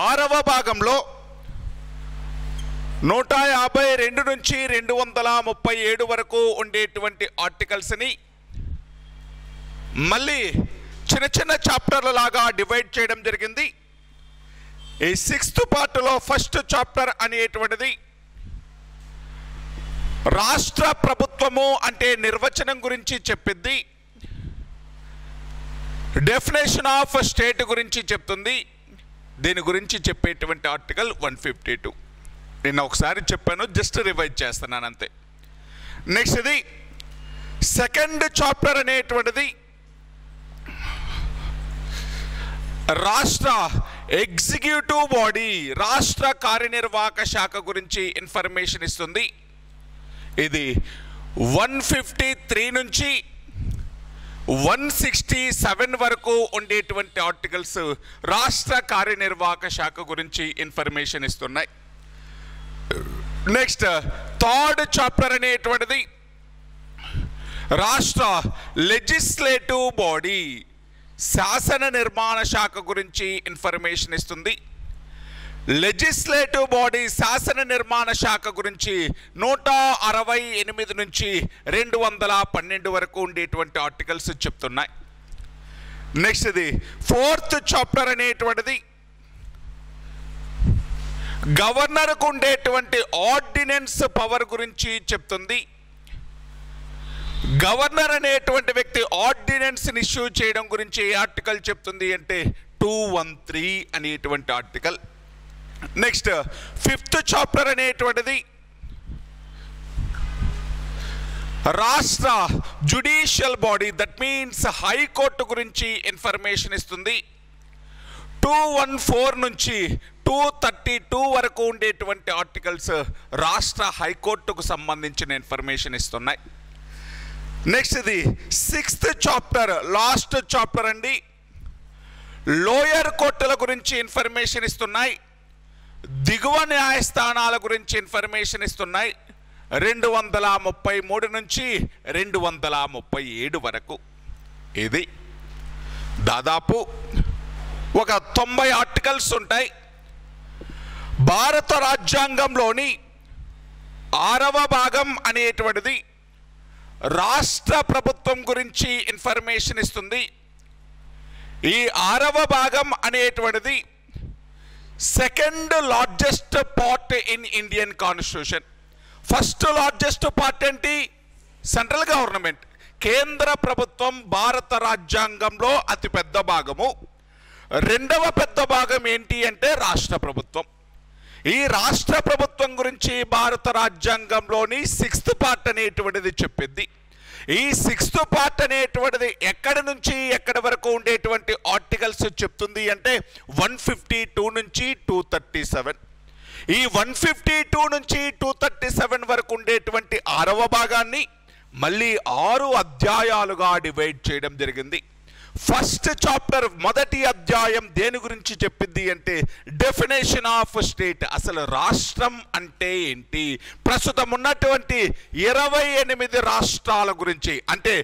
ఆరవ భాగంలో 152 నుంచి 237 వరకు ఉండేటువంటి ఆర్టికల్స్ని మళ్ళీ చిన్న చిన్న చాప్టర్ల లాగా డివైడ్ చేయడం జరిగింది. ఈ 6th పార్ట్లో ఫస్ట్ చాప్టర్ అనేటువంటిది రాష్ట్ర ప్రభుత్వము అంటే నిర్వచనం గురించి చెప్పింది, డెఫినేషన్ ఆఫ్ స్టేట్ గురించి చెప్తుంది. దీని గురించి చెప్పేటువంటి ఆర్టికల్ 152. నేను ఒకసారి చెప్పాను, జస్ట్ రివైజ్ చేస్తున్నాను అంతే. నెక్స్ట్ ఇది సెకండ్ చాప్టర్ అనేటువంటిది రాష్ట్ర ఎగ్జిక్యూటివ్ బాడీ, రాష్ట్ర కార్యనిర్వాహక శాఖ గురించి ఇన్ఫర్మేషన్ ఇస్తుంది. ఇది 153 నుంచి 167 వరకు ఉండేటువంటి ఆర్టికల్స్ రాష్ట్ర కార్యనిర్వాహక శాఖ గురించి ఇన్ఫర్మేషన్ ఇస్తున్నాయి. నెక్స్ట్ థర్డ్ చాప్టర్ అనేటువంటిది రాష్ట్ర లెజిస్లేటివ్ బాడీ, శాసన నిర్మాణ శాఖ గురించి ఇన్ఫర్మేషన్ ఇస్తుంది. లెజిస్లేటివ్ బాడీ శాసన నిర్మాణ శాఖ గురించి 168 నుంచి 212 వరకు ఉండేటువంటి ఆర్టికల్స్ చెప్తున్నాయి. నెక్స్ట్ ఇది ఫోర్త్ చాప్టర్ అనేటువంటిది గవర్నర్కు ఉండేటువంటి ఆర్డినెన్స్ పవర్ గురించి చెప్తుంది. గవర్నర్ అనేటువంటి వ్యక్తి ఆర్డినెన్స్ ఇష్యూ చేయడం గురించి ఏ ఆర్టికల్ చెప్తుంది అంటే 213 అనేటువంటి ఆర్టికల్. నెక్స్ట్ ఫిఫ్త్ చాప్టర్ అనేటువంటిది రాష్ట్ర judicial body, that means high court గురించి ఇన్ఫర్మేషన్ ఇస్తుంది. 214 నుంచి 232 వరకు ఉండేటువంటి ఆర్టికల్స్ రాష్ట్ర హైకోర్టుకు సంబంధించిన ఇన్ఫర్మేషన్ ఇస్తున్నాయి. నెక్స్ట్ ఇది 6th చాప్టర్ లాస్ట్ చాప్టర్ అండి, లోయర్ కోర్టుల గురించి ఇన్ఫర్మేషన్ ఇస్తున్నాయి. దిగువ న్యాయస్థానాల గురించి ఇన్ఫర్మేషన్ ఇస్తున్నాయి. 233 నుంచి 237 వరకు. ఇది దాదాపు ఒక 90 ఆర్టికల్స్ ఉంటాయి. భారత రాజ్యాంగంలోని 6వ భాగం అనేటువంటిది రాష్ట్ర ప్రభుత్వం గురించి ఇన్ఫర్మేషన్ ఇస్తుంది. ఈ 6వ భాగం అనేటువంటిది second largest part in Indian constitution. First largest part ఏంటి? సెంట్రల్ గవర్నమెంట్, కేంద్ర ప్రభుత్వం భారత రాజ్యాంగంలో అతిపెద్ద భాగము. రెండవ పెద్ద భాగం ఏంటి అంటే రాష్ట్ర ప్రభుత్వం. ఈ రాష్ట్ర ప్రభుత్వం గురించి భారత రాజ్యాంగంలోని 6th పార్ట్ అనేటువంటిది చెప్పింది. ఈ 6th పార్ట్ అనేటువంటిది ఎక్కడి నుంచి ఎక్కడి వరకు ఉండేటువంటి ఆర్టికల్స్ చెప్తుంది అంటే 152 నుంచి 237. ఈ 152 నుంచి 237 వరకు ఉండేటువంటి 6వ భాగాన్ని మళ్ళీ 6 అధ్యాయాలుగా డివైడ్ చేయడం జరిగింది. ఫస్ట్ చాప్టర్ మొదటి అధ్యాయం దేని గురించి చెప్పింది అంటే డెఫినేషన్ ఆఫ్ స్టేట్, అసలు రాష్ట్రం అంటే ఏంటి, ప్రస్తుతం ఉన్నటువంటి 28 రాష్ట్రాల గురించి, అంటే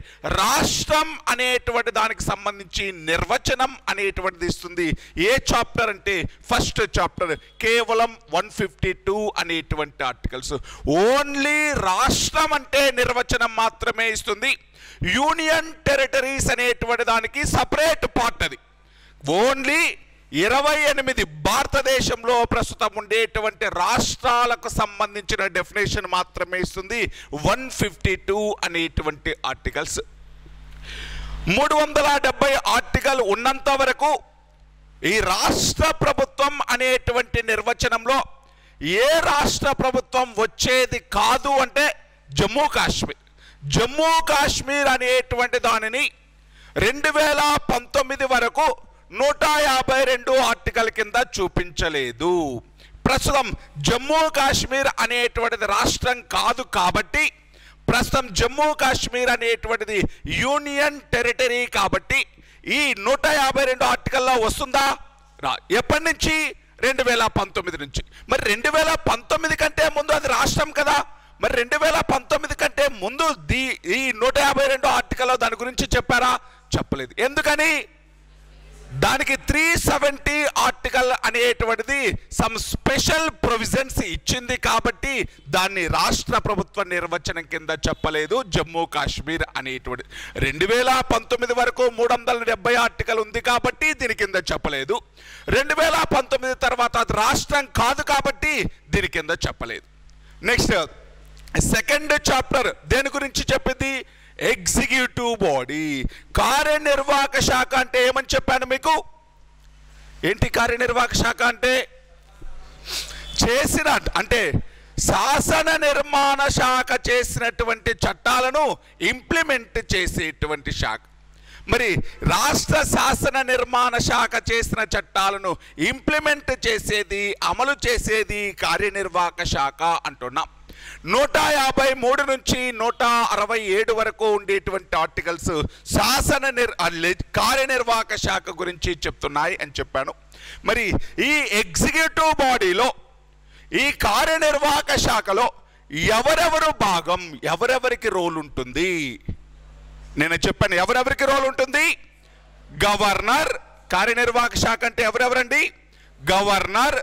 రాష్ట్రం అనేటువంటి దానికి సంబంధించి నిర్వచనం అనేటువంటిది ఇస్తుంది. ఏ చాప్టర్ అంటే ఫస్ట్ చాప్టర్, కేవలం 152 అనేటువంటి ఆర్టికల్స్. ఓన్లీ రాష్ట్రం అంటే నిర్వచనం మాత్రమే ఇస్తుంది. యూనియన్ టెరిటరీస్ అనేటువంటి దానికి సపరేట్ పార్ట్. అది ఓన్లీ 28 భారతదేశంలో ప్రస్తుతం ఉండేటువంటి రాష్ట్రాలకు సంబంధించిన డెఫినేషన్ మాత్రమే ఇస్తుంది 152 అనేటువంటి ఆర్టికల్స్. 370 ఆర్టికల్ ఉన్నంత వరకు ఈ రాష్ట్ర ప్రభుత్వం అనేటువంటి నిర్వచనంలో ఏ రాష్ట్ర ప్రభుత్వం వచ్చేది కాదు అంటే జమ్మూ కాశ్మీర్. జమ్మూ కాశ్మీర్ అనేటువంటి దానిని 2019 వరకు 152 ఆర్టికల్ కింద చూపించలేదు. ప్రస్తుతం జమ్మూ కాశ్మీర్ అనేటువంటిది రాష్ట్రం కాదు కాబట్టి ప్రస్తుతం జమ్మూ కాశ్మీర్ అనేటువంటిది యూనియన్ టెరిటరీ కాబట్టి ఈ 152 ఆర్టికల్లో వస్తుందా? ఎప్పటి నుంచి? 2019 నుంచి. మరి 2019 కంటే ముందు అది రాష్ట్రం కదా. మరి 2019 కంటే ముందు ఈ 152 ఆర్టికల్లో దాని గురించి చెప్పారా? చెప్పలేదు. ఎందుకని? దానికి 370 ఆర్టికల్ ఆర్టికల్ అనేటువంటిది సమ్ స్పెషల్ ప్రొవిజన్స్ ఇచ్చింది కాబట్టి దాన్ని రాష్ట్ర ప్రభుత్వ నిర్వచనం కింద చెప్పలేదు జమ్మూ కాశ్మీర్ అనేటువంటి. 2019 వరకు 370 ఆర్టికల్ ఉంది కాబట్టి దీని కింద చెప్పలేదు. 2019 తర్వాత అది రాష్ట్రం కాదు కాబట్టి దీని కింద చెప్పలేదు. నెక్స్ట్ సెకండ్ చాప్టర్ దేని గురించి చెప్పింది? ఎగ్జిక్యూటివ్ బాడీ, కార్యనిర్వాహక శాఖ అంటే ఏమని చెప్పాను మీకు? ఏంటి కార్యనిర్వాహక శాఖ అంటే? అంటే శాసన నిర్మాణ శాఖ చేసినటువంటి చట్టాలను ఇంప్లిమెంట్ చేసేటువంటి శాఖ. మరి రాష్ట్ర శాసన నిర్మాణ శాఖ చేసిన చట్టాలను ఇంప్లిమెంట్ చేసేది, అమలు చేసేది కార్యనిర్వాహక శాఖ అంటున్నాం. 153 నుంచి 167 వరకు ఉండేటువంటి ఆర్టికల్స్ కార్యనిర్వాహక శాఖ గురించి చెప్తున్నాయి అని చెప్పాను. మరి ఈ ఎగ్జిక్యూటివ్ బాడీలో, ఈ కార్యనిర్వాహక శాఖలో ఎవరెవరు భాగం, ఎవరెవరికి రోల్ ఉంటుంది? నేను చెప్పాను ఎవరెవరికి రోల్ ఉంటుంది. గవర్నర్, కార్యనిర్వాహక శాఖ అంటే ఎవరెవరండి? గవర్నర్,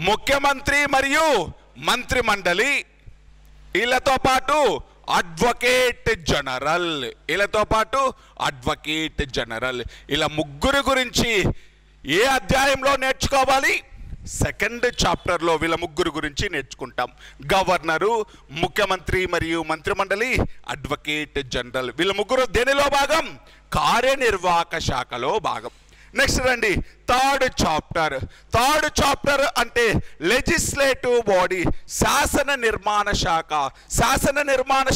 ముఖ్యమంత్రి మరియు మంత్రి మండలి, వీళ్ళతో పాటు అడ్వకేట్ జనరల్, ఇలా ముగ్గురు గురించి ఏ అధ్యాయంలో నేర్చుకోవాలి? సెకండ్ చాప్టర్లో వీళ్ళ ముగ్గురు గురించి నేర్చుకుంటాం. గవర్నరు, ముఖ్యమంత్రి మరియు మంత్రిమండలి, అడ్వకేట్ జనరల్, వీళ్ళ ముగ్గురు దేనిలో భాగం? కార్యనిర్వాహక శాఖలో భాగం. నెక్స్ట్ రండి థర్డ్ చాప్టర్ అంటే లెజిస్లేటివ్ బాడీ, శాసన నిర్మాణ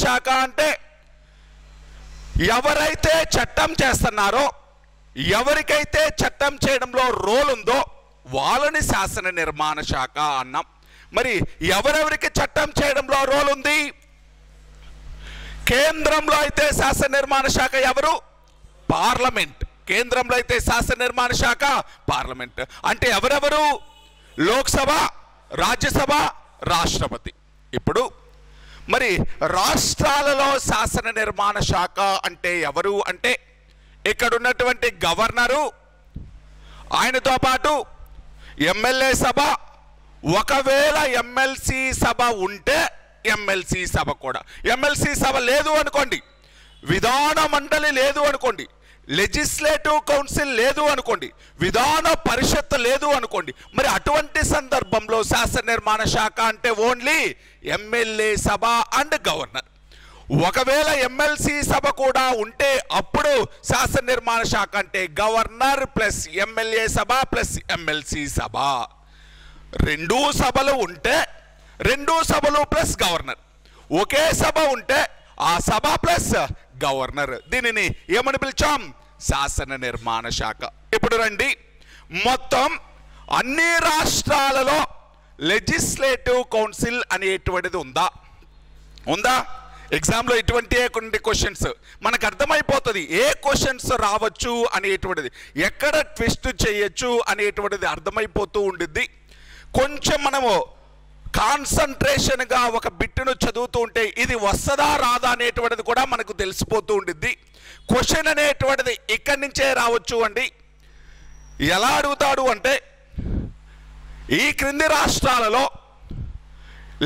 శాఖ అంటే ఎవరైతే చట్టం చేస్తున్నారో, ఎవరికైతే చట్టం చేయడంలో రోల్ ఉందో వాళ్ళని శాసన నిర్మాణ శాఖ అన్నాం. మరి ఎవరెవరికి చట్టం చేయడంలో రోల్ ఉంది? కేంద్రంలో అయితే శాసన నిర్మాణ శాఖ ఎవరు? పార్లమెంట్. కేంద్రంలో అయితే శాసన నిర్మాణ శాఖ పార్లమెంట్. అంటే ఎవరెవరు? లోక్సభ, రాజ్యసభ, రాష్ట్రపతి. ఇప్పుడు మరి రాష్ట్రాలలో శాసన నిర్మాణ శాఖ అంటే ఎవరు అంటే ఇక్కడ ఉన్నటువంటి గవర్నరు, ఆయనతో పాటు ఎమ్మెల్యే సభ, ఒకవేళ ఎమ్మెల్సీ సభ ఉంటే ఎమ్మెల్సీ సభ కూడా. ఎమ్మెల్సీ సభ లేదు అనుకోండి, విధాన మండలి లేదు అనుకోండి, లెజిస్లేటివ్ కౌన్సిల్ లేదు అనుకోండి, విధాన పరిషత్ లేదు అనుకోండి, మరి అటువంటి సందర్భంలో శాసన నిర్మాణ శాఖ అంటే only MLA Sabha and governor. ఒకవేళ ఎమ్మెల్సీ సభ కూడా ఉంటే అప్పుడు శాసన నిర్మాణ శాఖ అంటే గవర్నర్ ప్లస్ ఎమ్మెల్యే సభ ప్లస్ ఎమ్మెల్సీ సభ. 2 సభలు ఉంటే 2 సభలు ప్లస్ గవర్నర్, ఒకే సభ ఉంటే ఆ సభ ప్లస్ గవర్నర్, దీనిని ఏమని పిలిచాం? శాసన నిర్మాణ శాఖ. ఇప్పుడు రండి, మొత్తం అన్ని రాష్ట్రాలలో లెజిస్లేటివ్ కౌన్సిల్ అనేటువంటిది ఉందా? ఎగ్జామ్లో ఇటువంటి కొన్ని క్వశ్చన్స్ మనకు అర్థమైపోతుంది, ఏ క్వశ్చన్స్ రావచ్చు అనేటువంటిది, ఎక్కడ ట్విస్ట్ చేయొచ్చు అనేటువంటిది అర్థమైపోతూ ఉండిద్ది. కొంచెం మనము కాన్సన్ట్రేషన్గా ఒక బిట్టును చదువుతూ ఉంటే ఇది వస్తుందా రాదా అనేటువంటిది కూడా మనకు తెలిసిపోతూ ఉండిద్ది. క్వశ్చన్ అనేటువంటిది ఇక్కడి నుంచే రావచ్చు అండి. ఎలా అడుగుతాడు అంటే, ఈ క్రింది రాష్ట్రాలలో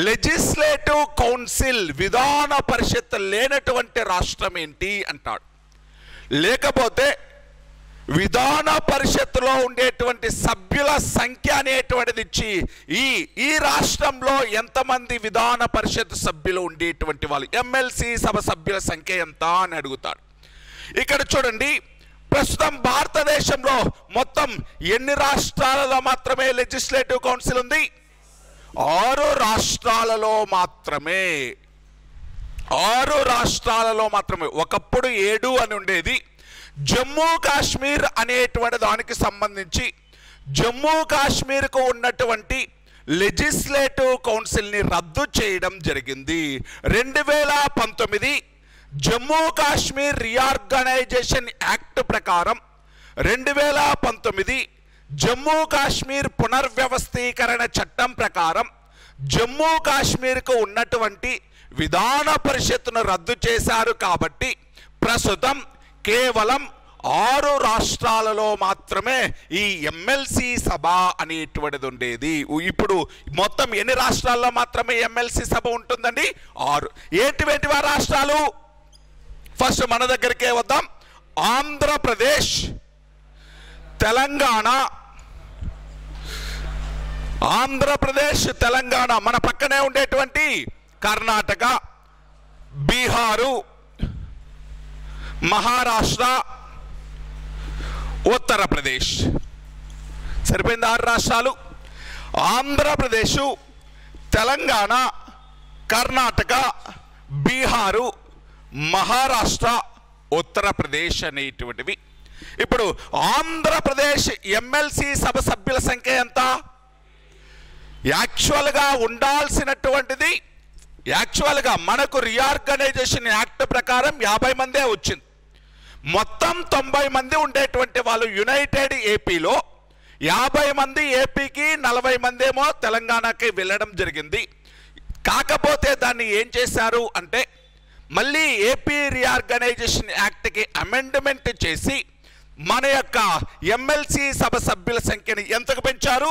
లెజిస్లేటివ్ కౌన్సిల్, విధాన పరిషత్ లేనటువంటి రాష్ట్రం ఏంటి అంటాడు. లేకపోతే విధాన పరిషత్తులో ఉండేటువంటి సభ్యుల సంఖ్య అనేటువంటిది ఇచ్చి ఈ రాష్ట్రంలో ఎంతమంది విధాన పరిషత్ సభ్యులు ఉండేటువంటి వాళ్ళు, ఎమ్మెల్సీ సభ సభ్యుల సంఖ్య ఎంత అని అడుగుతాడు. ఇక్కడ చూడండి, ప్రస్తుతం భారతదేశంలో మొత్తం ఎన్ని రాష్ట్రాలలో మాత్రమే లెజిస్లేటివ్ కౌన్సిల్ ఉంది? 6 రాష్ట్రాలలో మాత్రమే. 6 రాష్ట్రాలలో మాత్రమే. ఒకప్పుడు 7 అని ఉండేది. జమ్మూ కాశ్మీర్ అనేటువంటి దానికి సంబంధించి జమ్మూ కాశ్మీర్కు ఉన్నటువంటి లెజిస్లేటివ్ కౌన్సిల్ని రద్దు చేయడం జరిగింది. 2019 జమ్మూ కాశ్మీర్ రీఆర్గనైజేషన్ యాక్ట్ ప్రకారం 2019 జమ్మూ కాశ్మీర్ పునర్వ్యవస్థీకరణ చట్టం ప్రకారం జమ్మూ కాశ్మీర్కు ఉన్నటువంటి విధాన పరిషత్తును రద్దు చేశారు. కాబట్టి ప్రస్తుతం కేవలం 6 రాష్ట్రాలలో మాత్రమే ఈ ఎమ్మెల్సీ సభ అనేటువంటిది ఉండేది. ఇప్పుడు మొత్తం ఎన్ని రాష్ట్రాల్లో మాత్రమే ఎమ్మెల్సీ సభ ఉంటుందండి? 6. ఏంటివేంటివి ఆ రాష్ట్రాలు? ఫస్ట్ మన దగ్గరికే వద్దాం. ఆంధ్రప్రదేశ్, తెలంగాణ, ఆంధ్రప్రదేశ్, తెలంగాణ, మన పక్కనే ఉండేటువంటి కర్ణాటక, బీహారు, మహారాష్ట్ర, ఉత్తరప్రదేశ్. సరిపోయింది 6 రాష్ట్రాలు. ఆంధ్రప్రదేశ్, తెలంగాణ, కర్ణాటక, బీహారు, మహారాష్ట్ర, ఉత్తరప్రదేశ్ అనేటువంటివి. ఇప్పుడు ఆంధ్రప్రదేశ్ ఎమ్మెల్సీ సభ సభ్యుల సంఖ్య ఎంత? యాక్చువల్గా ఉండాల్సినటువంటిది, యాక్చువల్గా మనకు రీఆర్గనైజేషన్ యాక్ట్ ప్రకారం 50 మందే వచ్చింది. మొత్తం 90 మంది ఉండేటువంటి వాళ్ళు యునైటెడ్ ఏపీలో 50 మంది ఏపీకి, 40 మంది ఏమో తెలంగాణకి వెళ్ళడం జరిగింది. కాకపోతే దాన్ని ఏం చేశారు అంటే మళ్ళీ ఏపీ రీఆర్గనైజేషన్ యాక్ట్కి అమెండ్మెంట్ చేసి మన యొక్క ఎమ్మెల్సీ సభ సభ్యుల సంఖ్యని ఎంతకు పెంచారు?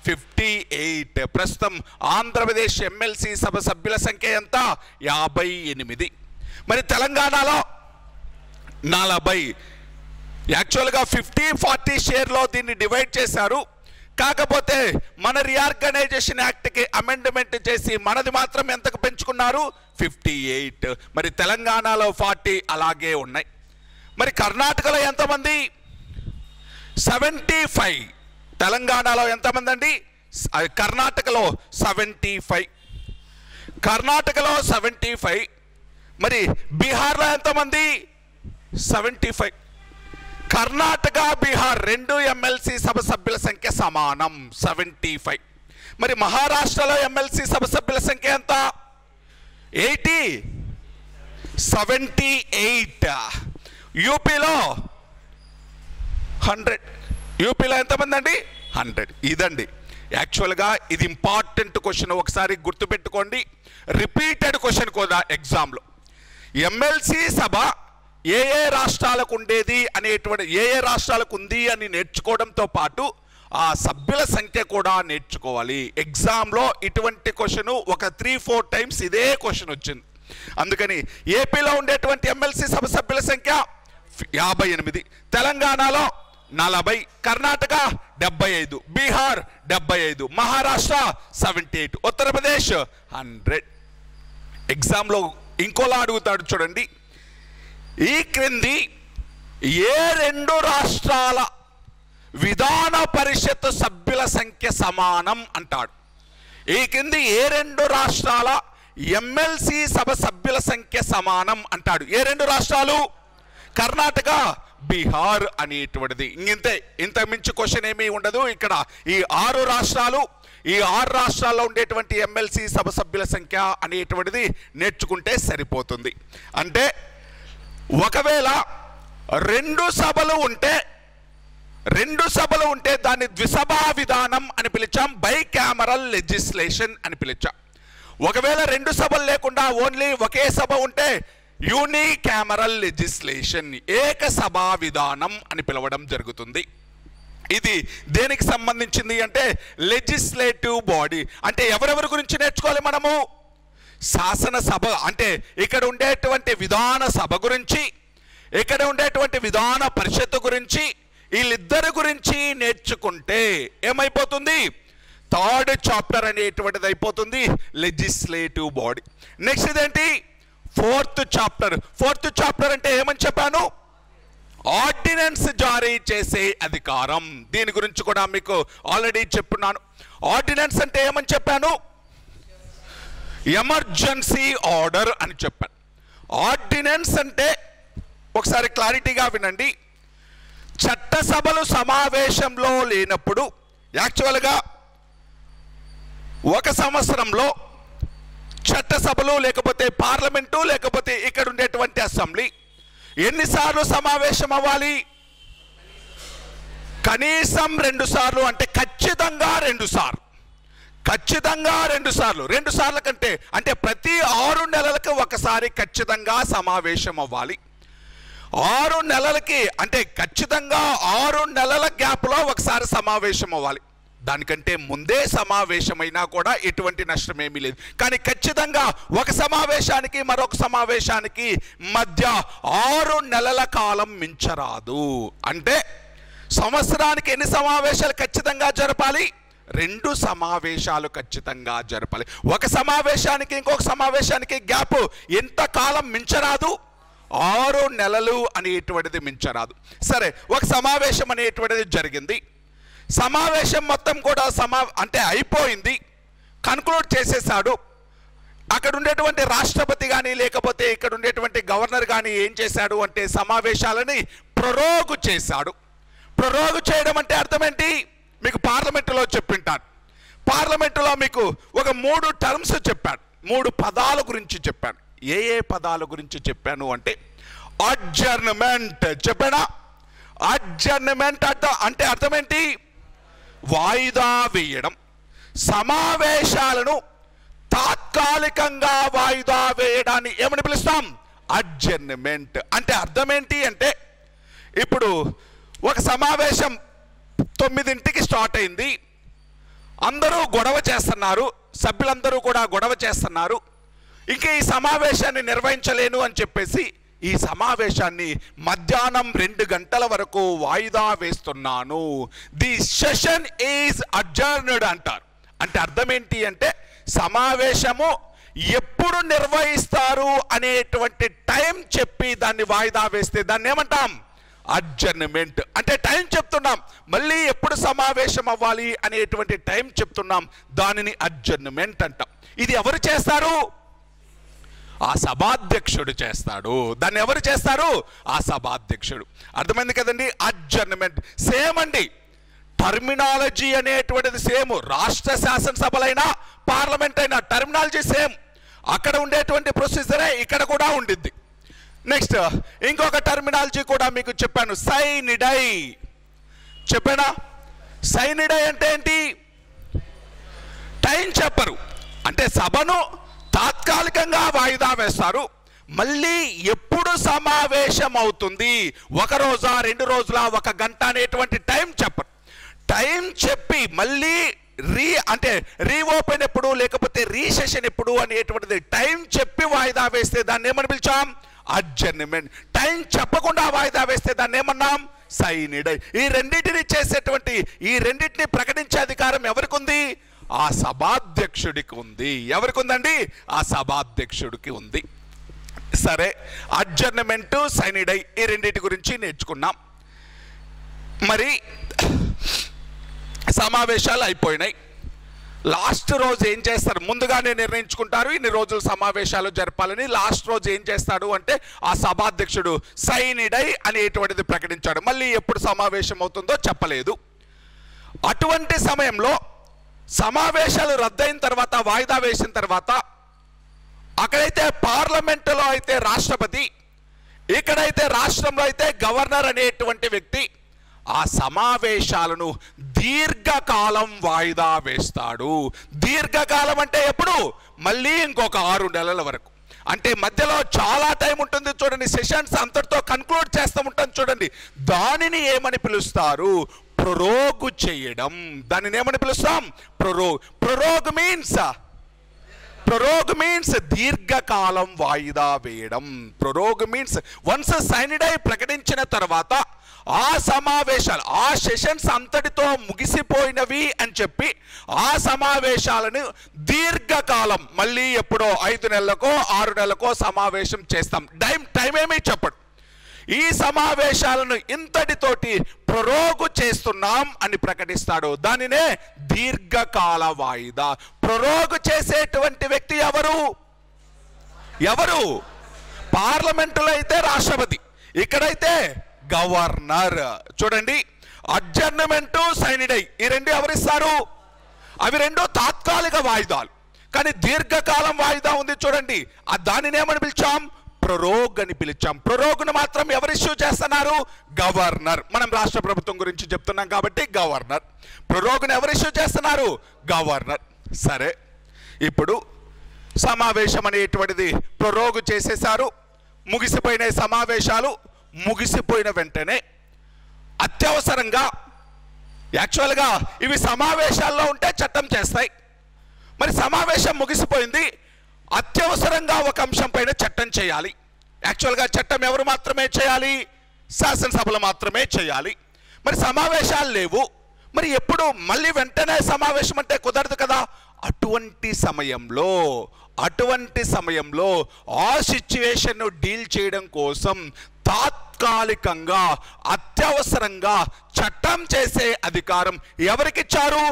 58. ప్రస్తుతం ఆంధ్రప్రదేశ్ ఎమ్మెల్సీ సభ సభ్యుల సంఖ్య ఎంత? 58. మరి తెలంగాణలో 40. యాక్చువల్గా 50-40 షేర్లో దీన్ని డివైడ్ చేశారు. కాకపోతే మన రీఆర్గనైజేషన్ యాక్ట్కి అమెండ్మెంట్ చేసి మనది మాత్రం ఎంతకు పెంచుకున్నారు? 58. మరి తెలంగాణలో 40 అలాగే ఉన్నాయి. మరి కర్ణాటకలో ఎంతమంది? 75. తెలంగాణలో ఎంతమంది అండి? కర్ణాటకలో 75. కర్ణాటకలో 75. మరి బీహార్లో ఎంతమంది? 75. కర్ణాటక, బీహార్ 2 ఎమ్మెల్సీ సభ సభ్యుల సంఖ్య సమానం, 75. మరి మహారాష్ట్రలో ఎమ్మెల్సీ సభ సభ్యుల సంఖ్య ఎంత? 80, 78. యూపీలో 100. యూపీలో ఎంతమంది అండి? 100. ఇదండి యాక్చువల్గా ఇది ఇంపార్టెంట్ క్వశ్చన్, ఒకసారి గుర్తుపెట్టుకోండి. రిపీటెడ్ క్వశ్చన్ కూడా ఎగ్జామ్లో. ఎమ్మెల్సీ సభ ఏ ఏ రాష్ట్రాలకు ఉండేది అనేటువంటి, ఏ ఏ రాష్ట్రాలకు ఉంది అని నేర్చుకోవడంతో పాటు ఆ సభ్యుల సంఖ్య కూడా నేర్చుకోవాలి. ఎగ్జామ్లో ఇటువంటి క్వశ్చన్ ఒక 3-4 టైమ్స్ ఇదే క్వశ్చన్ వచ్చింది. అందుకని ఏపీలో ఉండేటువంటి ఎమ్మెల్సీ సభ సభ్యుల సంఖ్య 58, తెలంగాణలో 40, కర్ణాటక 75, బీహార్ 75, మహారాష్ట్ర 78, ఉత్తరప్రదేశ్ 100. ఎగ్జామ్లో ఇంకోలా అడుగుతాడు చూడండి. ఈ క్రింది ఏ 2 రాష్ట్రాల విధాన పరిషత్ సభ్యుల సంఖ్య సమానం అంటాడు. ఈ కింది ఏ 2 రాష్ట్రాల ఎమ్మెల్సీ సభ సభ్యుల సంఖ్య సమానం అంటాడు. ఏ 2 రాష్ట్రాలు? కర్ణాటక, బీహార్ అనేటువంటిది. ఇంతే, ఇంత మించి క్వశ్చన్ ఏమీ ఉండదు. ఇక్కడ ఈ 6 రాష్ట్రాలు, ఈ 6 రాష్ట్రాల్లో ఉండేటువంటి ఎమ్మెల్సీ సభ సభ్యుల సంఖ్య అనేటువంటిది నేర్చుకుంటే సరిపోతుంది. అంటే ఒకవేళ 2 సభలు ఉంటే దాన్ని ద్విసభా విధానం అని పిలిచాం, బైకామరల్ లెజిస్లేషన్ అని పిలిచాం. ఒకవేళ 2 సభలు లేకుండా ఓన్లీ ఒకే సభ ఉంటే యూనికామరల్ లెజిస్లేషన్, ఏక సభా విధానం అని పిలవడం జరుగుతుంది. ఇది దేనికి సంబంధించింది అంటే లెజిస్లేటివ్ బాడీ. అంటే ఎవరెవరి గురించి నేర్చుకోవాలి మనము? శాసనసభ అంటే ఇక్కడ ఉండేటువంటి విధాన సభ గురించి, ఇక్కడ ఉండేటువంటి విధాన పరిషత్తు గురించి, వీళ్ళిద్దరి గురించి నేర్చుకుంటే ఏమైపోతుంది? 3rd చాప్టర్ అనేటువంటిది అయిపోతుంది, లెజిస్లేటివ్ బాడీ. నెక్స్ట్ ఇదేంటి? 4th chapter. 4th చాప్టర్ అంటే ఏమని చెప్పాను? ఆర్డినెన్స్ జారీ చేసే అధికారం. దీని గురించి కూడా మీకు ఆల్రెడీ చెప్పున్నాను. ఆర్డినెన్స్ అంటే ఏమని చెప్పాను? ఎమర్జెన్సీ ఆర్డర్ అని చెప్పాను. ఆర్డినెన్స్ అంటే ఒకసారి క్లారిటీగా వినండి. చట్టసభలు సమావేశంలో లేనప్పుడు, యాక్చువల్గా 1 సంవత్సరంలో చట్టసభలు లేకపోతే పార్లమెంటు లేకపోతే ఇక్కడ ఉండేటువంటి అసెంబ్లీ ఎన్నిసార్లు సమావేశం అవ్వాలి? కనీసం 2 సార్లు. అంటే ఖచ్చితంగా 2 సార్లు. ఖచ్చితంగా 2 సార్లు. 2 సార్ల కంటే అంటే ప్రతి 6 నెలలకు ఒకసారి ఖచ్చితంగా సమావేశం అవ్వాలి. 6 నెలలకి, అంటే ఖచ్చితంగా 6 నెలల గ్యాప్లో ఒకసారి సమావేశం అవ్వాలి. దానికంటే ముందే సమావేశమైనా కూడా ఎటువంటి నష్టం ఏమీ లేదు. కానీ ఖచ్చితంగా ఒక సమావేశానికి మరొక సమావేశానికి మధ్య 6 నెలల కాలం మించరాదు. అంటే సంవత్సరానికి ఎన్ని సమావేశాలు ఖచ్చితంగా జరపాలి? 2 సమావేశాలు ఖచ్చితంగా జరపాలి. ఒక సమావేశానికి ఇంకొక సమావేశానికి గ్యాప్ ఎంత కాలం మించరాదు? 6 నెలలు అనేటువంటిది మించరాదు. సరే, ఒక సమావేశం అనేటువంటిది జరిగింది. సమావేశం మొత్తం కూడా అంటే అయిపోయింది, కన్క్లూడ్ చేసేసాడు. అక్కడ ఉండేటువంటి రాష్ట్రపతి కానీ లేకపోతే ఇక్కడ ఉండేటువంటి గవర్నర్ కానీ ఏం చేశాడు అంటే సమావేశాలని ప్రొరోగు చేశాడు. ప్రొరోగు చేయడం అంటే అర్థం ఏంటి? మీకు పార్లమెంటులో చెప్పింటాను. పార్లమెంటులో మీకు ఒక 3 టర్మ్స్ చెప్పాను, 3 పదాల గురించి చెప్పాను. ఏ పదాల గురించి చెప్పాను అంటే అడ్జర్న్మెంట్ చెప్పానా? అడ్జర్న్మెంట్ అంటే అర్థం ఏంటి? వాయిదా వేయడం. సమావేశాలను తాత్కాలికంగా వాయిదా వేయడాన్ని ఏమని పిలుస్తాం? అడ్జర్న్మెంట్. అంటే అర్థం ఏంటి అంటే, ఇప్పుడు ఒక సమావేశం 9ంటికి స్టార్ట్ అయింది, అందరూ గొడవ చేస్తున్నారు, సభ్యులందరూ కూడా గొడవ చేస్తున్నారు. ఇంక ఈ సమావేశాన్ని నిర్వహించలేను అని చెప్పేసి ఈ సమావేశాన్ని మధ్యాహ్నం 2 గంటల వరకు వాయిదా వేస్తున్నాను. ది సెషన్ ఈజ్ అడ్జర్న్డ్ అంటారు. అంటే అర్థం ఏంటి అంటే, సమావేశము ఎప్పుడు నిర్వహిస్తారు అనేటువంటి టైం చెప్పి దాన్ని వాయిదా వేస్తే దాన్ని ఏమంటాం? అడ్జర్న్మెంట్. అంటే టైం చెప్తున్నాం, మళ్ళీ ఎప్పుడు సమావేశం అవ్వాలి అనేటువంటి టైం చెప్తున్నాం, దానిని అడ్జర్న్మెంట్ అంటాం. ఇది ఎవరు చేస్తారు? ఆ సభాధ్యక్షుడు చేస్తాడు. దాన్ని ఎవరు చేస్తారు? ఆ సభాధ్యక్షుడు. అర్థమైంది కదండి? అడ్జర్న్మెంట్ సేమ్ అండి, టర్మినాలజీ అనేటువంటిది సేమ్. రాష్ట్ర శాసనసభలైనా పార్లమెంట్ అయినా టర్మినాలజీ సేమ్. అక్కడ ఉండేటువంటి ప్రొసీజరే ఇక్కడ కూడా ఉండిద్ది. నెక్స్ట్ ఇంకొక టర్మినాలజీ కూడా మీకు చెప్పాను, సైనిడై. చెప్పానా? సైనిడై అంటే ఏంటి? టైం చెప్పరు, అంటే సభను తాత్కాలికంగా వాయిదా వేస్తారు, మళ్ళీ ఎప్పుడు సమావేశం అవుతుంది, 1 రోజా 2 రోజుల 1 గంట అనేటువంటి టైం చెప్పరు. టైం చెప్పి మళ్ళీ అంటే రీఓపెన్ ఎప్పుడు లేకపోతే రీసెషన్ ఎప్పుడు అనేటువంటిది టైం చెప్పి వాయిదా వేస్తే దాన్ని ఏమని పిలిచాం? అడ్జర్న్మెంట్. టైం చెప్పకుండా వాయిదా వేస్తే దాన్ని ఏమన్నాం? సైనిడై. ఈ రెండింటిని చేసేటువంటి, ఈ రెండింటిని ప్రకటించే అధికారం ఎవరికి ఉంది? ఆ సభాధ్యక్షుడికి ఉంది. ఎవరికి ఉందండి? ఆ సభాధ్యక్షుడికి ఉంది. సరే, అడ్జర్న్మెంట్, సైనిడై ఈ రెండింటి గురించి నేర్చుకున్నాం. మరి సమావేశాలు అయిపోయినాయి. లాస్ట్ రోజు ఏం చేస్తారు? ముందుగానే నిర్ణయించుకుంటారు ఇన్ని రోజులు సమావేశాలు జరపాలని. లాస్ట్ రోజు ఏం చేస్తాడు అంటే ఆ సభాధ్యక్షుడు సైనిడై అనేటువంటిది ప్రకటించాడు. మళ్ళీ ఎప్పుడు సమావేశం అవుతుందో చెప్పలేదు. అటువంటి సమయంలో సమావేశాలు రద్దయిన తర్వాత, వాయిదా వేసిన తర్వాత, అక్కడైతే పార్లమెంటులో అయితే రాష్ట్రపతి, ఇక్కడైతే రాష్ట్రంలో అయితే గవర్నర్ అనేటువంటి వ్యక్తి ఆ సమావేశాలను దీర్ఘకాలం వాయిదా వేస్తాడు. దీర్ఘకాలం అంటే ఎప్పుడు? మళ్ళీ ఇంకొక 6 నెలల వరకు. అంటే మధ్యలో చాలా టైం ఉంటుంది చూడండి, సెషన్స్ అంతటితో కన్క్లూడ్ చేస్తూ ఉంటాం చూడండి. దానిని ఏమని పిలుస్తారు? ప్రొరోగు చేయడం. దానిని ఏమని పిలుస్తాం? ప్రొరోగ్ మీన్స్ దీర్ఘకాలం వాయిదా వేయడం. ప్రొరోగ్ మీన్స్ వన్స్ సైనిడై ప్రకటించిన తర్వాత ఆ సమావేశాలు, ఆ సెషన్స్ అంతటితో ముగిసిపోయినవి అని చెప్పి ఆ సమావేశాలను దీర్ఘకాలం మళ్ళీ ఎప్పుడో 5 నెలలకో 6 నెలలకో సమావేశం చేస్తాం. టైం ఏమీ చెప్పడు. ఈ సమావేశాలను ఇంతటితోటి ప్రొరోగు చేస్తున్నాం అని ప్రకటిస్తాడు. దానినే దీర్ఘకాల వాయిదా. ప్రొరోగు చేసేటువంటి వ్యక్తి ఎవరు? పార్లమెంటులో అయితే రాష్ట్రపతి, ఇక్కడైతే గవర్నర్. చూడండి, అడ్జర్న్మెంట్, సైనిడై ఈ రెండు ఎవరిస్తారు? అవి రెండు తాత్కాలిక వాయిదాలు. కానీ దీర్ఘకాలం వాయిదా ఉంది చూడండి, దానిని ఏమని పిలిచాం? ప్రొరోగ్ అని పిలిచాం. ప్రొరోగ్ను మాత్రం ఎవరు ఇష్యూ చేస్తున్నారు? గవర్నర్. మనం రాష్ట్ర ప్రభుత్వం గురించి చెప్తున్నాం కాబట్టి గవర్నర్. ప్రొరోగ్ను ఎవరు ఇష్యూ చేస్తున్నారు? గవర్నర్. సరే, ఇప్పుడు సమావేశం అనేటువంటిది ప్రొరోగ్ చేసేశారు, ముగిసిపోయిన సమావేశాలు. ముగిసిపోయిన వెంటనే అత్యవసరంగా, యాక్చువల్గా ఇవి సమావేశాల్లో ఉంటే చట్టం చేస్తాయి. మరి సమావేశం ముగిసిపోయింది, అత్యవసరంగా ఒక అంశం పైన చట్టం చేయాలి. యాక్చువల్గా చట్టం ఎవరు మాత్రమే చేయాలి? శాసనసభలు మాత్రమే చేయాలి. మరి సమావేశాలు లేవు, మరి ఎప్పుడు మళ్ళీ వెంటనే సమావేశం అంటే కుదరదు కదా. అటువంటి సమయంలో ఆ సిచ్యువేషన్ను డీల్ చేయడం కోసం తాత్కాలికంగా అత్యవసరంగా చట్టం చేసే అధికారం ఎవరికి ఇచ్చారు?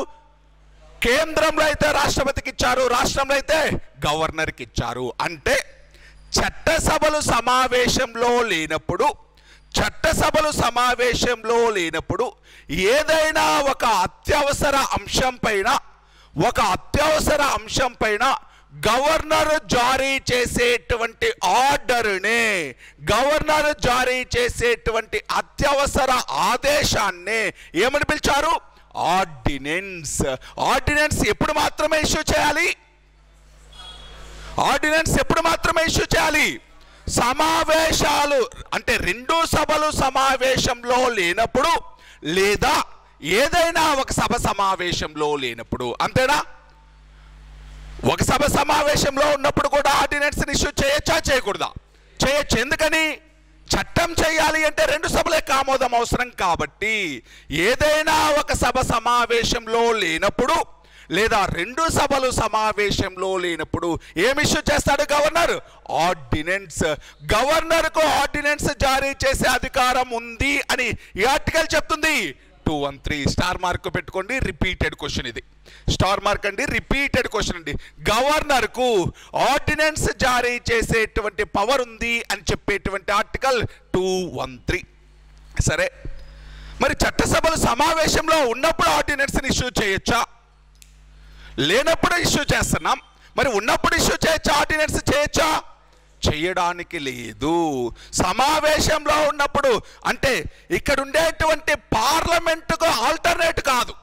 కేంద్రంలో అయితే రాష్ట్రపతికి ఇచ్చారు, రాష్ట్రంలో అయితే గవర్నర్కి ఇచ్చారు. అంటే చట్టసభలు సమావేశంలో లేనప్పుడు ఏదైనా ఒక అత్యవసర అంశం పైన గవర్నర్ జారీ చేసేటువంటి అత్యవసర ఆదేశాన్ని ఏమని పిలిచారు? ఆర్డినెన్స్ ఎప్పుడు మాత్రమే ఇష్యూ చేయాలి? సమావేశాలు అంటే రెండు సభలు సమావేశంలో లేనప్పుడు, లేదా ఏదైనా ఒక సభ సమావేశంలో లేనప్పుడు. అంతేనా? ఒక సభ సమావేశంలో ఉన్నప్పుడు కూడా ఆర్డినెన్స్ ఇష్యూ చేయొచ్చా, చేయకూడదా? చేయొచ్చు. ఎందుకని? చట్టం చేయాలి అంటే రెండు సభలకు ఆమోదం అవసరం కాబట్టి ఏదైనా ఒక సభ సమావేశంలో లేనప్పుడు, లేదా రెండు సభలు సమావేశంలో లేనప్పుడు ఏమి ఇష్యూ చేస్తాడు గవర్నర్? ఆర్డినెన్స్. గవర్నర్కు ఆర్డినెన్స్ జారీ చేసే అధికారం ఉంది అని ఈ ఆర్టికల్ చెప్తుంది. 213 స్టార్ మార్క్ పెట్టుకోండి. రిపీటెడ్ క్వశ్చన్ ఇది. స్టార్ మార్క్ అండి, రిపీటెడ్ క్వశ్చన్ అండి. గవర్నర్కు ఆర్డినెన్స్ జారీ చేసేటువంటి పవర్ ఉంది అని చెప్పేటువంటి ఆర్టికల్ 213. సరే, మరి చట్టసభలు సమావేశంలో ఉన్నప్పుడు ఆర్డినెన్స్ ఇష్యూ చేయొచ్చా? లేనప్పుడు ఇష్యూ చేస్తున్నాం, మరి ఉన్నప్పుడు ఇష్యూ చేయొచ్చా? ఆర్డినెన్స్ చేయొచ్చా? చేయడానికి లేదు. సమావేశంలో ఉన్నప్పుడు అంటే ఇక్కడ ఉండేటువంటి పార్లమెంటుకు ఆల్టర్నేట్ కాదు.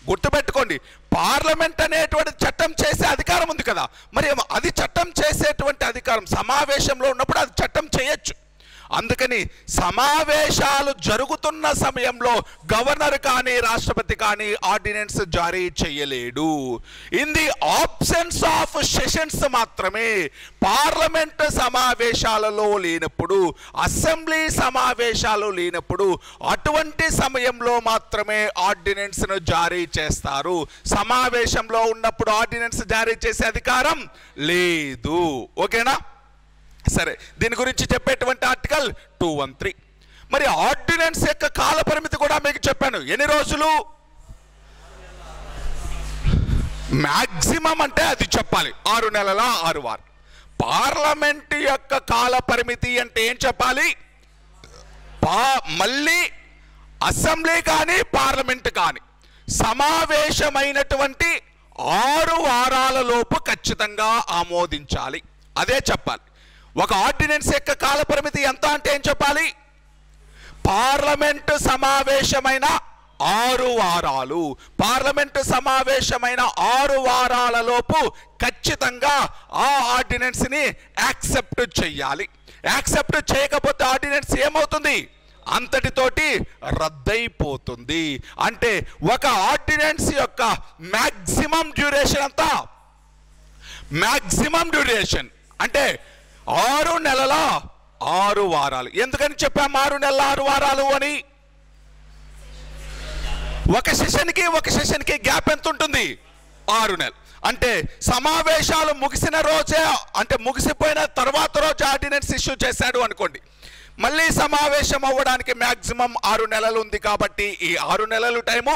గుర్తుపెట్టుకోండి, పార్లమెంట్ అనేటువంటి చట్టం చేసే అధికారం ఉంది కదా, మరి అది చట్టం చేసేటువంటి అధికారం సమావేశంలో ఉన్నప్పుడు అది చట్టం చేయొచ్చు. అందుకని సమావేశాలు జరుగుతున్న సమయంలో గవర్నర్ కానీ రాష్ట్రపతి కానీ ఆర్డినెన్స్ జారీ చేయలేడు. In the absence of sessions మాత్రమే, పార్లమెంట్ సమావేశాలలో లేనప్పుడు, అసెంబ్లీ సమావేశాలు లేనప్పుడు అటువంటి సమయంలో మాత్రమే ఆర్డినెన్స్ను జారీ చేస్తారు. సమావేశంలో ఉన్నప్పుడు ఆర్డినెన్స్ జారీ చేసే అధికారం లేదు. ఓకేనా? సరే, దీని గురించి చెప్పేటువంటి ఆర్టికల్ 213. మరి ఆర్డినెన్స్ యొక్క కాల పరిమితి కూడా మీకు చెప్పాను. ఎన్ని రోజులు? మ్యాక్సిమం అంటే అది చెప్పాలి 6 నెలల 6 వారాలు. పార్లమెంట్ యొక్క కాల పరిమితి అంటే ఏం చెప్పాలి? మళ్ళీ అసెంబ్లీ కానీ పార్లమెంట్ కానీ సమావేశమైనటువంటి 6 వారాల లోపు ఖచ్చితంగా ఆమోదించాలి. అదే చెప్పాలి. ఒక ఆర్డినెన్స్ యొక్క కాల పరిమితి ఎంత అంటే ఏం చెప్పాలి? పార్లమెంటు సమావేశమైన 6 వారాలు. పార్లమెంటు సమావేశమైన 6 వారాల లోపు ఖచ్చితంగా ఆ ఆర్డినెన్స్ని యాక్సెప్ట్ చేయాలి. యాక్సెప్ట్ చేయకపోతే ఆర్డినెన్స్ ఏమవుతుంది? అంతటితోటి రద్దయిపోతుంది. అంటే ఒక ఆర్డినెన్స్ యొక్క మ్యాక్సిమం డ్యూరేషన్ అంతా, మ్యాక్సిమం డ్యూరేషన్ అంటే 6 నెలల 6 వారాలు. ఎందుకని చెప్పాము 6 నెలల 6 వారాలు అని? ఒక సెషన్కి గ్యాప్ ఎంత ఉంటుంది? 6 నెలలు. అంటే సమావేశాలు ముగిసిన రోజే, అంటే ముగిసిపోయిన తర్వాత రోజు ఆర్డినెన్స్ ఇష్యూ చేశాడు అనుకోండి, మళ్ళీ సమావేశం అవ్వడానికి మ్యాక్సిమం 6 నెలలు ఉంది కాబట్టి ఈ 6 నెలలు టైము,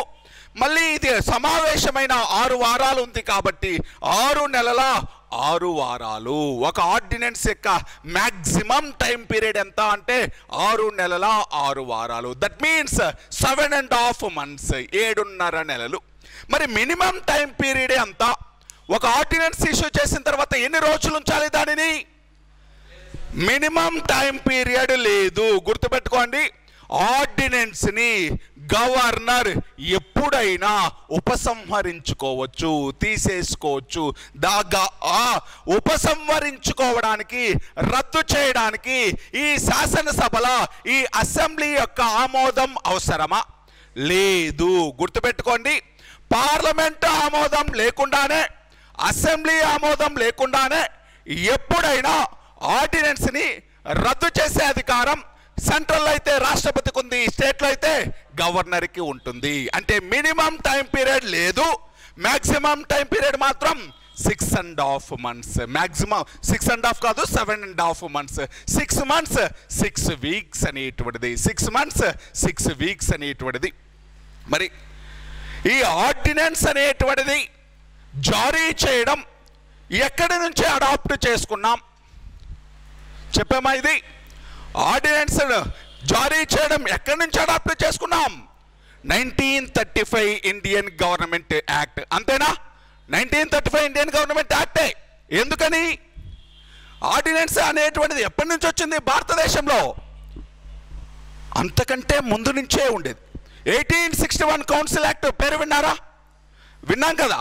మళ్ళీ ఇది సమావేశమైన 6 వారాలు ఉంది కాబట్టి 6 నెలల 6 వారాలు. ఒక ఆర్డినెన్స్ యొక్క మ్యాక్సిమం టైం పీరియడ్ ఎంత అంటే 6 నెలల 6 వారాలు. దట్ మీన్స్ 7.5 months, 7.5 నెలలు. మరి మినిమం టైం పీరియడ్ ఎంత? ఒక ఆర్డినెన్స్ ఇష్యూ చేసిన తర్వాత ఎన్ని రోజులు ఉంచాలి దానిని? మినిమం టైం పీరియడ్ లేదు. గుర్తుపెట్టుకోండి, ఆర్డినెన్స్ని గవర్నర్ ఎప్పుడైనా ఉపసంహరించుకోవచ్చు, తీసేసుకోవచ్చు. ఉపసంహరించుకోవడానికి, రద్దు చేయడానికి ఈ శాసనసభలో ఈ అసెంబ్లీ యొక్క ఆమోదం అవసరమా? లేదు. గుర్తుపెట్టుకోండి, పార్లమెంట్ ఆమోదం లేకుండానే, అసెంబ్లీ ఆమోదం లేకుండానే ఎప్పుడైనా ఆర్డినెన్స్ని రద్దు చేసే అధికారం సెంట్రల్ అయితే రాష్ట్రపతికి ఉంది, స్టేట్లో అయితే గవర్నర్కి ఉంటుంది. అంటే మినిమం టైం పీరియడ్ లేదు, మ్యాక్సిమం టైం పీరియడ్ మాత్రం 6.5 months. మ్యాక్సిమం 6.5 కాదు, 7.5 months. 6 months 6 weeks అనేటువంటిది, 6 months 6 weeks అనేటువంటిది. మరి ఈ ఆర్డినెన్స్ అనేటువంటిది జారీ చేయడం ఎక్కడి నుంచి అడాప్ట్ చేసుకున్నాం చెప్పామా? ఇది ఆర్డినెన్స్ జారీ చేయడం ఎక్కడి నుంచి అడాప్ట్ చేసుకున్నాం? 1935 ఇండియన్ గవర్నమెంట్ యాక్ట్. అంతేనా? 1935 ఇండియన్ గవర్నమెంట్ యాక్టే. ఎందుకని? ఆర్డినెన్స్ అనేటువంటిది ఎప్పటి నుంచి వచ్చింది భారతదేశంలో? అంతకంటే ముందు నుంచే ఉండేది. 1861 కౌన్సిల్ యాక్ట్ పేరు విన్నారా? విన్నాం కదా.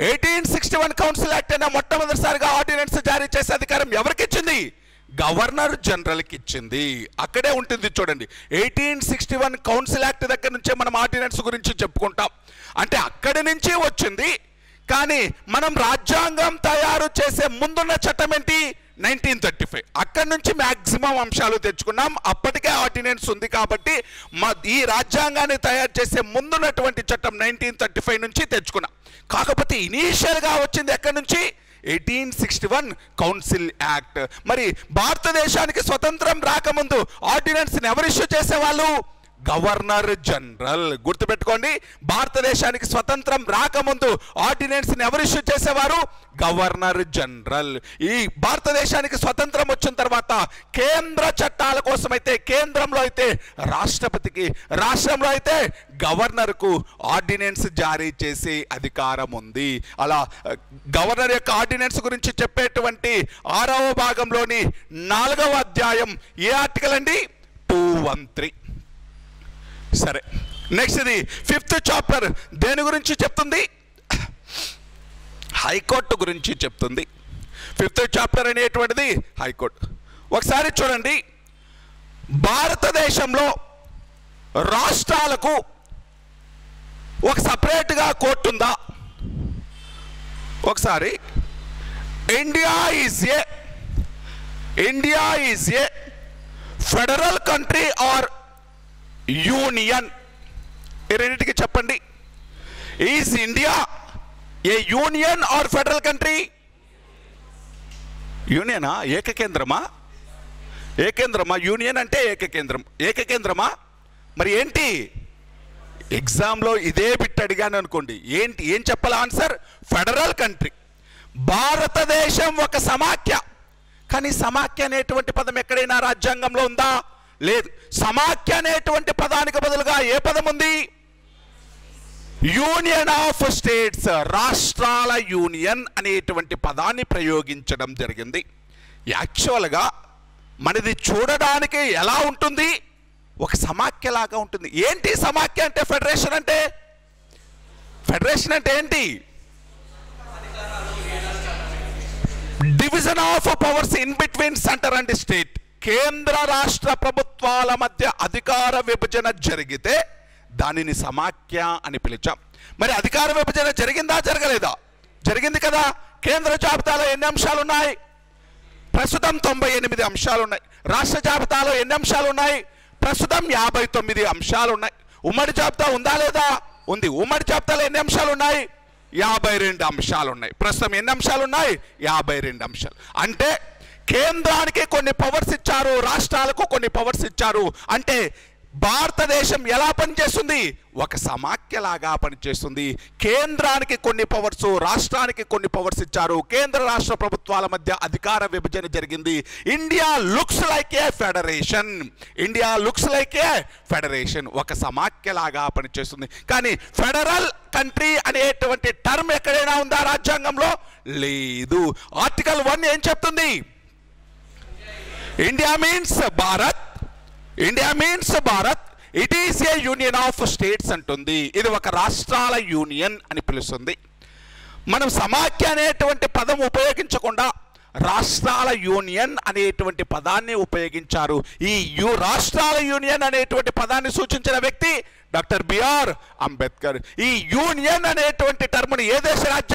1861 కౌన్సిల్ యాక్ట్ అయినా మొట్టమొదటిసారిగా ఆర్డినెన్స్ జారీ చేసే అధికారం ఎవరికి ఇచ్చింది? గవర్నర్ జనరల్కి ఇచ్చింది. అక్కడే ఉంటుంది చూడండి. 1861 కౌన్సిల్ యాక్ట్ దగ్గర నుంచే మనం ఆర్డినెన్స్ గురించి చెప్పుకుంటాం. అంటే అక్కడి నుంచి వచ్చింది. కానీ మనం రాజ్యాంగం తయారు చేసే ముందున్న చట్టం ఏంటి? 1935. అక్కడి నుంచి మ్యాక్సిమం అంశాలు తెచ్చుకున్నాం. అప్పటికే ఆర్డినెన్స్ ఉంది కాబట్టి ఈ రాజ్యాంగాన్ని తయారు చేసే ముందున్నటువంటి చట్టం 1935 నుంచి తెచ్చుకున్నాం. కాకపోతే ఇనీషియల్గా వచ్చింది ఎక్కడి నుంచి? 1861 కౌన్సిల్ యాక్ట్. మరి భారతదేశానికి స్వతంత్రం రాకముందు ఆర్డినెన్స్ని ఎవరు ఇష్యూ చేసేవాళ్ళు? Governor general. గుర్తుపెట్టుకోండి, భారతదేశానికి స్వతంత్రం రాకముందు ఆర్డినెన్స్ని ఎవరు ఇష్యూ చేసేవారు? Governor general. ఈ భారతదేశానికి స్వతంత్రం వచ్చిన తర్వాత కేంద్ర చట్టాల కోసమైతే కేంద్రంలో అయితే రాష్ట్రపతికి, రాష్ట్రంలో అయితే గవర్నర్కు ఆర్డినెన్స్ జారీ చేసే అధికారం ఉంది. అలా గవర్నర్ యొక్క ఆర్డినెన్స్ గురించి చెప్పేటువంటి 6వ భాగంలోని 4వ అధ్యాయం ఏ ఆర్టికల్ అండి? 213. సరే, నెక్స్ట్ ఇది 5th చాప్టర్ దేని గురించి చెప్తుంది? హైకోర్టు గురించి చెప్తుంది. 5th చాప్టర్ అనేటువంటిది హైకోర్టు. ఒకసారి చూడండి, భారతదేశంలో రాష్ట్రాలకు ఒక సపరేట్గా కోర్టు ఉందా? ఒకసారి India is a federal country or union? ఈ రెండింటికి చెప్పండి. Is India a union or federal country? యూనియనా? ఏకకేంద్రమా? ఏకేంద్రమా? యూనియన్ అంటే ఏకకేంద్రం. ఏకకేంద్రమా? మరి ఏంటి? ఎగ్జామ్లో ఇదే బిట్ అడిగాను అనుకోండి, ఏంటి ఏం చెప్పాలి ఆన్సర్? Federal country. భారతదేశం ఒక సమాఖ్య. కానీ సమాఖ్య అనేటువంటి పదం ఎక్కడైనా రాజ్యాంగంలో ఉందా? లేదు. సమాఖ్య అనేటువంటి పదానికి బదులుగా ఏ పదం ఉంది? యూనియన్ ఆఫ్ స్టేట్స్, రాష్ట్రాల యూనియన్ అనేటువంటి పదాన్ని ప్రయోగించడం జరిగింది. యాక్చువల్గా మనది చూడడానికి ఎలా ఉంటుంది? ఒక సమాఖ్యలాగా ఉంటుంది. ఏంటి సమాఖ్య అంటే? ఫెడరేషన్ అంటే? ఫెడరేషన్ అంటే ఏంటి? Division of powers in between centre and state. కేంద్ర రాష్ట్ర ప్రభుత్వాల మధ్య అధికార విభజన జరిగితే దానిని సమాఖ్య అని పిలిచాం. మరి అధికార విభజన జరిగిందా? జరగలేదా? జరిగింది కదా. కేంద్ర జాబితాలో ఎన్ని అంశాలు ఉన్నాయి? ప్రస్తుతం 98 అంశాలు ఉన్నాయి. రాష్ట్ర జాబితాలో ఎన్ని అంశాలు ఉన్నాయి? ప్రస్తుతం 59 అంశాలు ఉన్నాయి. ఉమ్మడి జాబితా ఉందా లేదా? ఉంది. ఉమ్మడి జాబితాలో ఎన్ని అంశాలు ఉన్నాయి? 52 అంశాలు ఉన్నాయి. ప్రస్తుతం ఎన్ని అంశాలు ఉన్నాయి? 52 అంశాలు. అంటే కేంద్రానికి కొన్ని పవర్స్ ఇచ్చారు, రాష్ట్రాలకు కొన్ని పవర్స్ ఇచ్చారు. అంటే భారతదేశం ఎలా పనిచేస్తుంది? ఒక సమాఖ్యలాగా పనిచేస్తుంది. కేంద్రానికి కొన్ని పవర్స్, రాష్ట్రానికి కొన్ని పవర్స్ ఇచ్చారు. కేంద్ర రాష్ట్ర ప్రభుత్వాల మధ్య అధికార విభజన జరిగింది. ఇండియా లుక్స్ లైక్ ఏ ఫెడరేషన్. ఇండియా లుక్స్ లైక్ ఏ ఫెడరేషన్. ఒక సమాఖ్యలాగా పనిచేస్తుంది. కానీ ఫెడరల్ కంట్రీ అనేటువంటి టర్మ్ ఎక్కడైనా ఉందా రాజ్యాంగంలో? లేదు. ఆర్టికల్ 1 ఏం చెప్తుంది? India means Bharat. India means Bharat. It is A union of states అంటుంది. ఇది ఒక రాష్ట్రాల యూనియన్ అని పిలుస్తుంది. మనం సమాఖ్య అనేటువంటి పదం ఉపయోగించకుండా రాష్ట్రాల యూనియన్ అనేటువంటి పదాన్ని ఉపయోగించారు. ఈ రాష్ట్రాల యూనియన్ అనేటువంటి పదాన్ని సూచించిన వ్యక్తి డాక్టర్ బిఆర్ అంబేద్కర్. ఈ యూనియన్ అనేటువంటి టర్మ్ని ఏ దేశ రాజ్యం